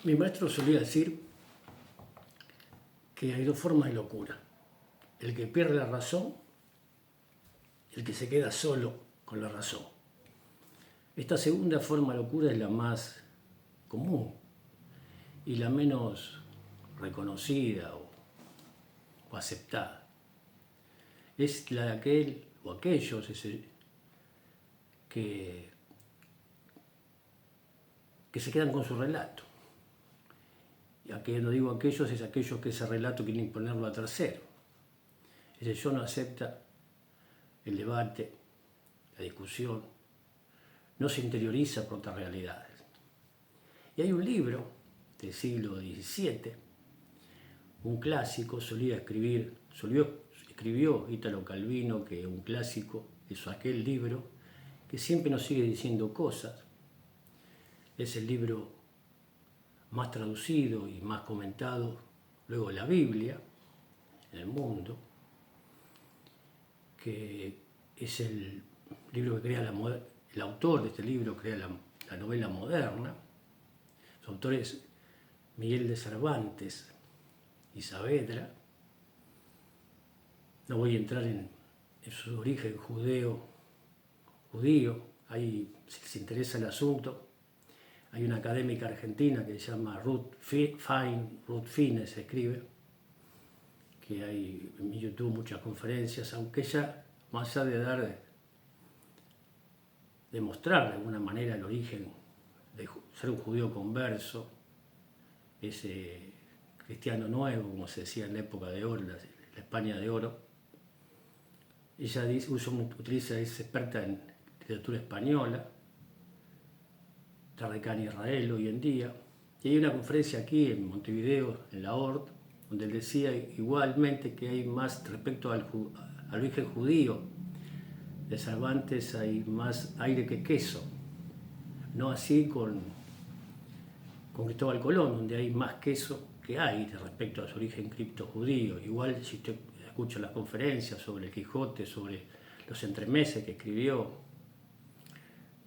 Mi maestro solía decir que hay dos formas de locura. El que pierde la razón y el que se queda solo con la razón. Esta segunda forma de locura es la más común y la menos reconocida o aceptada. Es la de aquel o aquellos que se quedan con su relato. Y aquí no digo aquellos, es aquellos que ese relato quieren imponerlo a tercero. Ese yo no acepta el debate, la discusión, no se interioriza por otras realidades. Y hay un libro del siglo XVII, un clásico, escribió Italo Calvino, que un clásico es aquel libro que siempre nos sigue diciendo cosas. Es el libro más traducido y más comentado, luego la Biblia, en el mundo, que es el libro que crea el autor de este libro crea la novela moderna. Su autor es Miguel de Cervantes y Saavedra. No voy a entrar en su origen judío. Ahí, si les interesa el asunto, hay una académica argentina que se llama Ruth Fine se escribe, que hay en YouTube muchas conferencias, aunque ella, más allá de mostrar de alguna manera el origen de ser un judío converso, ese cristiano nuevo, como se decía en la época de oro, la España de oro, ella es experta en literatura española, está radicada en Israel hoy en día, y hay una conferencia aquí en Montevideo, en la ORT, donde él decía igualmente que hay más, respecto al origen judío de Cervantes, hay más aire que queso, no así con Cristóbal Colón, donde hay más queso que aire respecto a su origen criptojudío. Igual si usted escucha las conferencias sobre el Quijote, sobre los entremeses que escribió,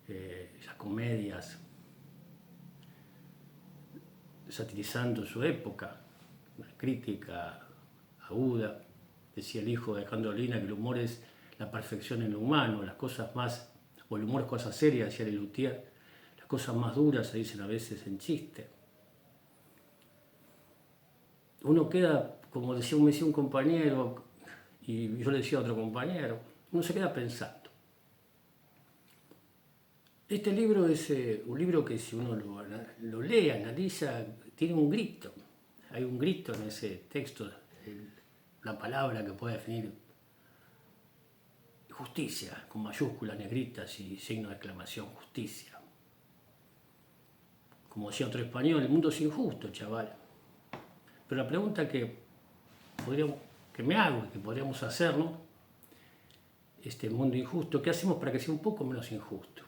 esas comedias satirizando su época, una crítica aguda. Decía el hijo de Alejandro Dolina que el humor es la perfección en lo humano, las cosas más, o el humor es cosa seria, decía Lelutier, las cosas más duras se dicen a veces en chiste. Uno queda, como me decía un compañero, y yo le decía a otro compañero, uno se queda pensando. Este libro es un libro que si uno lo lee, analiza, tiene un grito. Hay un grito en ese texto, la palabra que puede definir justicia, con mayúsculas, negritas y signo de exclamación, justicia. Como decía otro español, el mundo es injusto, chaval. Pero la pregunta que me hago y que podríamos hacernos, este mundo injusto, ¿qué hacemos para que sea un poco menos injusto?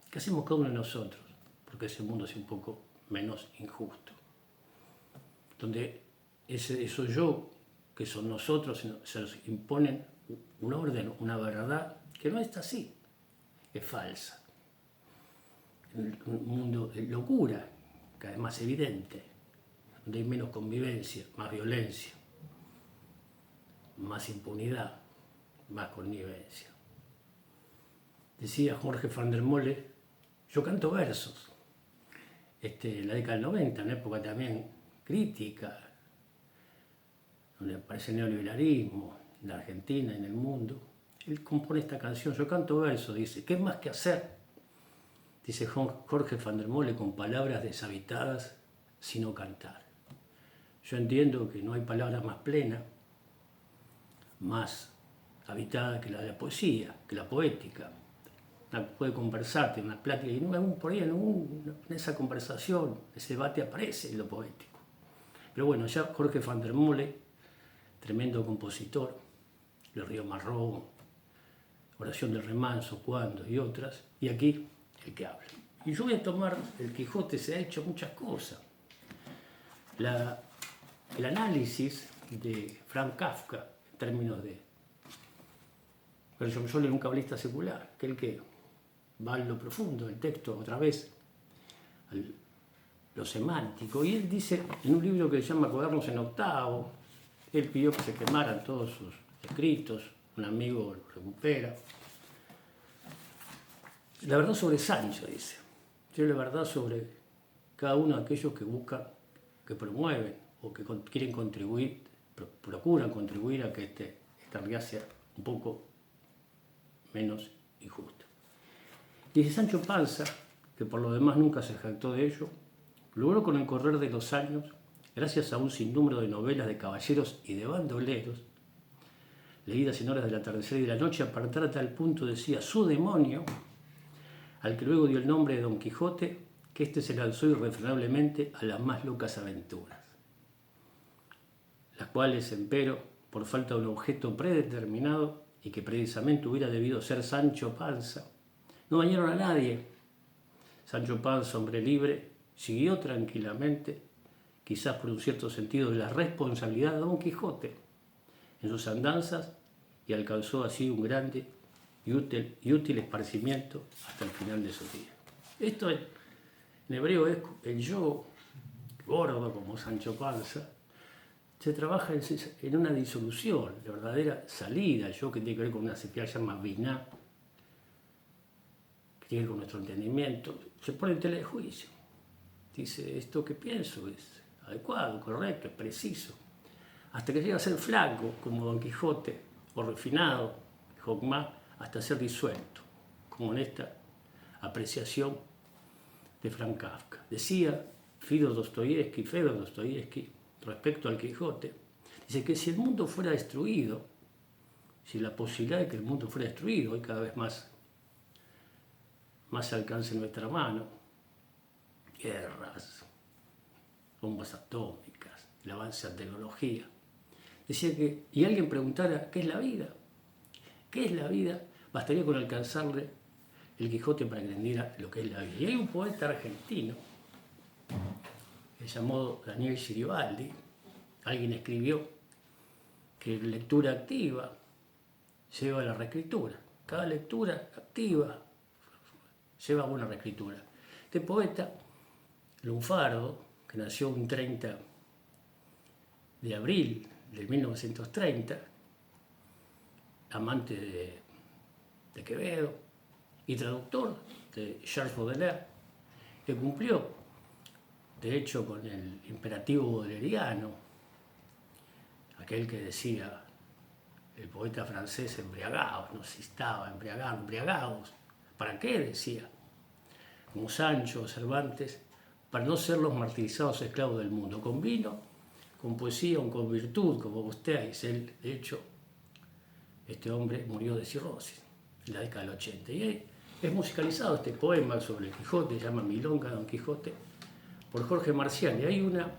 ¿Qué hacemos cada uno de nosotros porque ese mundo sea un poco menos injusto? Donde eso yo, que son nosotros, se nos imponen un orden, una verdad que no está así, es falsa. Un mundo de locura, cada vez más evidente, donde hay menos convivencia, más violencia, más impunidad, más connivencia. Decía Jorge van der Molle, yo canto versos. En la década del 90, en época también crítica, donde aparece el neoliberalismo en la Argentina y en el mundo, él compone esta canción, yo canto versos, dice, ¿qué más que hacer? Dice Jorge van der Molle, con palabras deshabitadas, sino cantar. Yo entiendo que no hay palabra más plena, más habitada que la de la poesía, que la poética. Puede conversarte, una plática, y por ahí en esa conversación, ese debate aparece lo poético. Pero bueno, ya Jorge van der Molle, tremendo compositor, El río Marrón, Oración del remanso, Cuando y otras, y aquí el que habla. Y yo voy a tomar el Quijote, se ha hecho muchas cosas. El análisis de Franz Kafka, en términos de... Pero yo soy un cabalista secular, aquel que va a lo profundo del texto otra vez, lo semántico. Y él dice, en un libro que se llama Cuadernos en octavo, él pidió que se quemaran todos sus escritos, un amigo lo recupera. La verdad sobre Sancho, dice. Tiene la verdad sobre cada uno de aquellos que buscan, que promueven o que quieren contribuir, procuran contribuir a que esta realidad sea un poco menos injusta. Dice Sancho Panza, que por lo demás nunca se jactó de ello, logró con el correr de los años, gracias a un sinnúmero de novelas de caballeros y de bandoleros, leídas en horas del atardecer y de la noche, apartar a tal punto, decía, su demonio, al que luego dio el nombre de Don Quijote, que éste se lanzó irrefrenablemente a las más locas aventuras, las cuales, empero, por falta de un objeto predeterminado y que precisamente hubiera debido ser Sancho Panza, no dañaron a nadie. Sancho Panza, hombre libre, siguió tranquilamente, quizás por un cierto sentido de la responsabilidad de Don Quijote, en sus andanzas y alcanzó así un grande y útil esparcimiento hasta el final de sus días. Esto en hebreo es el yo gordo como Sancho Panza. Se trabaja en una disolución, la verdadera salida, yo que tiene que ver con una sequía que se llama biná, que tiene que ver con nuestro entendimiento, se pone en tela de juicio. Dice, esto que pienso es adecuado, correcto, es preciso. Hasta que llega a ser flaco, como Don Quijote, o refinado, Jocmá, hasta ser disuelto, como en esta apreciación de Franz Kafka. Decía Fedor Dostoyevsky, respecto al Quijote, dice que si el mundo fuera destruido, si la posibilidad de que el mundo fuera destruido, hoy cada vez más alcance en nuestra mano, guerras, bombas atómicas, el avance de la tecnología, decía que, y alguien preguntara, ¿qué es la vida? ¿Qué es la vida? Bastaría con alcanzarle el Quijote para que entendiera lo que es la vida. Y hay un poeta argentino que se llamó Daniel Giribaldi. Alguien escribió que lectura activa lleva a la reescritura. Cada lectura activa lleva a una reescritura. Este poeta, lunfardo, que nació un 30 de abril de 1930, amante de Quevedo y traductor de Charles Baudelaire, que cumplió, de hecho, con el imperativo bodeleriano, aquel que decía el poeta francés, embriagados, no se estaba embriagados. ¿Para qué? Decía, como Sancho, Cervantes, para no ser los martirizados esclavos del mundo, con vino, con poesía o con virtud, como gustéis. Él, de hecho, este hombre murió de cirrosis en la década del 80. Y es musicalizado este poema sobre el Quijote, se llama Milonga Don Quijote, por Jorge Marcial. Y hay una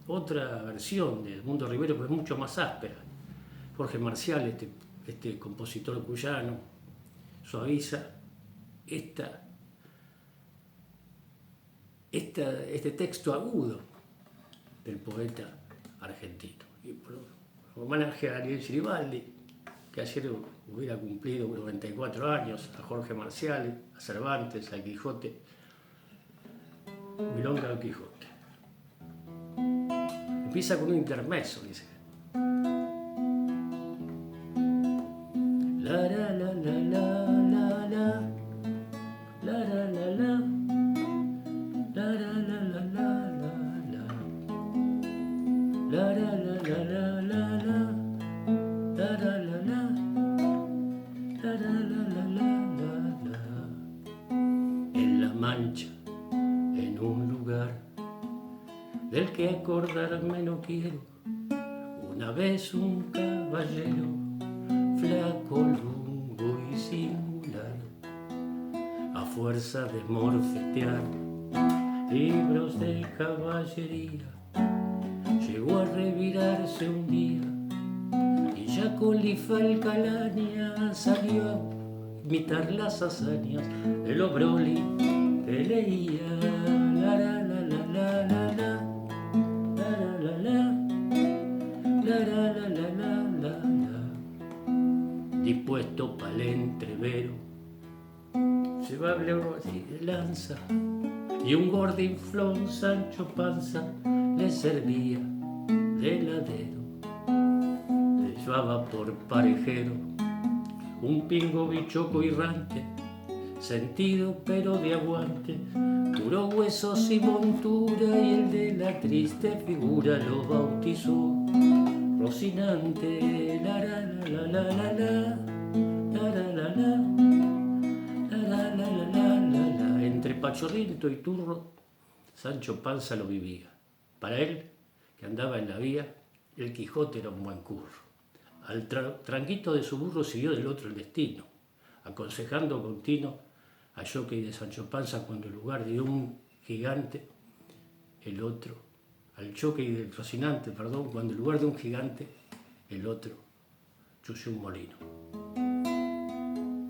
otra versión de Edmundo Rivero, pero es mucho más áspera. Jorge Marcial, este compositor cuyano, suaviza este texto agudo del poeta argentino. Y por homenaje a Daniel Giribaldi, que ayer hubiera cumplido 94 años, a Jorge Marcial, a Cervantes, al Quijote, Milonga Don Quijote. Empieza con un intermezzo, dice. La la la la la la la la la la la la la la la la la la la la en La Mancha, en un lugar del que acordarme no quiero, una vez un caballero, flaco, lungo y singular, a fuerza de morfetear libros de caballería, llegó a revirarse un día y ya con Lifalcalania salió a imitar las hazañas de los Broly que leía. La la la la la la la la la la la la la, dispuesto pa'l entrevero, se va a hablar así de lanza y un gordinflón Sancho Panza le servía de heladero. Le llevaba por parejero un pingo bichoco errante, sentido pero de aguante, puro huesos y montura, y el de la triste figura lo bautizó Rocinante. La la la la la la la la la la la. Entre Pachorriento y Turro, Sancho Panza lo vivía. Para él, que andaba en la vía, el Quijote era un buen curro. Al tranquito de su burro siguió del otro el destino, aconsejando continuo al jockey de Sancho Panza cuando en lugar de un gigante, el otro, al jockey del Rocinante, perdón, cuando en lugar de un gigante, el otro chuyó un molino.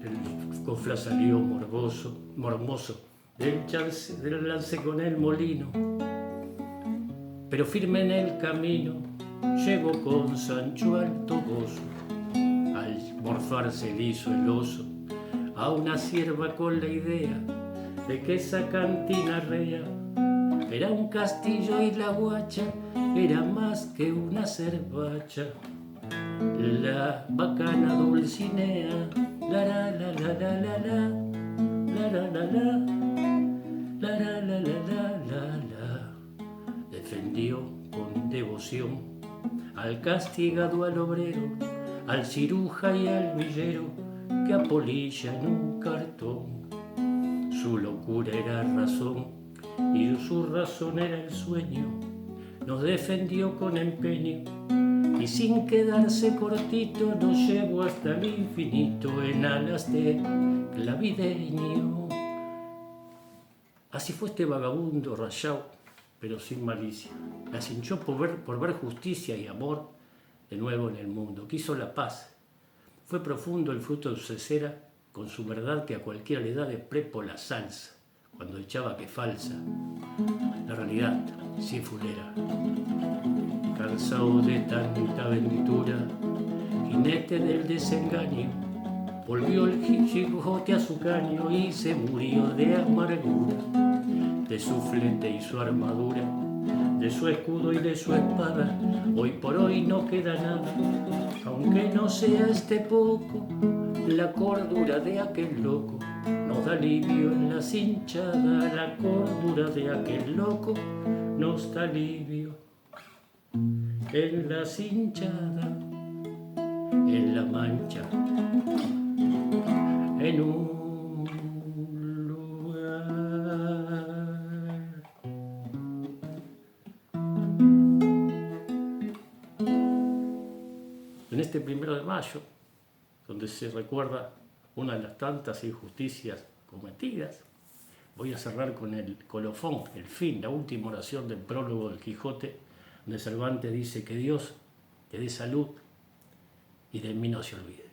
El cofla salió mormoso del lance con el molino, pero firme en el camino llegó con Sancho al toboso. Al morfarse le hizo el oso a una cierva con la idea de que esa cantina rea era un castillo, y la guacha era más que una cervacha. La bacana Dulcinea, la la la la la la la la la la la la la, defendió con devoción al castigado, al obrero, al ciruja y al villero que apolilla en un cartón. Su locura era razón y su razón era el sueño. Nos defendió con empeño y sin quedarse cortito nos llevó hasta el infinito en alas de clavideño. Así fue este vagabundo rayado, pero sin malicia. Las hinchó por ver justicia y amor de nuevo en el mundo. Quiso la paz. Fue profundo el fruto de su cesera, con su verdad que a cualquiera le da de prepo la salsa, cuando echaba que falsa. La realidad, sí fulera. Cansado de tanta aventura, jinete del desengaño, volvió el Quijote a su caño y se murió de amargura, de su flete y su armadura, de su escudo y de su espada. Hoy por hoy no queda nada, aunque no sea este poco. La cordura de aquel loco nos da alivio en la cinchada. La cordura de aquel loco nos da alivio en la cinchada, en la mancha, en un lugar. En este 1 de mayo, donde se recuerda una de las tantas injusticias cometidas, voy a cerrar con el colofón, el fin, la última oración del prólogo del Quijote, donde Cervantes dice que Dios te dé salud y de mí no se olvide.